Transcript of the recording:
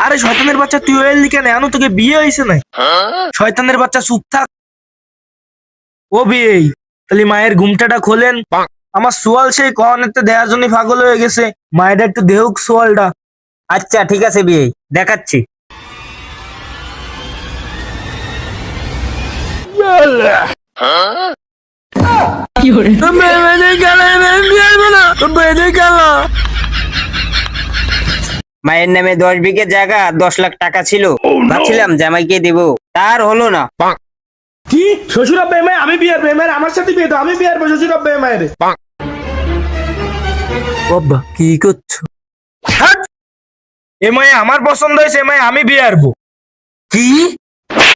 আরে শয়তানের বাচ্চা, তুই এলি কেন? এখনো তোকে বিয়ে হয়েছে নাই? শয়তানের বাচ্চা, চুপ থাক। ও বিয়ে, তাহলে মায়ের ঘুমটাটা খোলেন। আমার সোয়াল সেই কনেতে দেওয়ার জন্য পাগল হয়ে গেছে। মায়ের একটু দেহুক সোয়ালটা। আচ্ছা ঠিক আছে বিয়ে, দেখাচ্ছি। মায়ের নামে 10 বিঘে জায়গা, 10 লাখ টাকা ছিল। ভাবছিলাম জামাইকে দিব, তার হলো না। কি শ্বশুর আব্বা মায়ের? আমি বিয়ে আরবো মায়ের, আমার সাথে বিয়ে তো আমি বিয়ে আরবো শ্বশুর আব্বা মায়ের। বাবা কি করছো? এ মায়ে আমার পছন্দ হয়েছে, এ মায়ে আমি বিয়ে আরবো। কি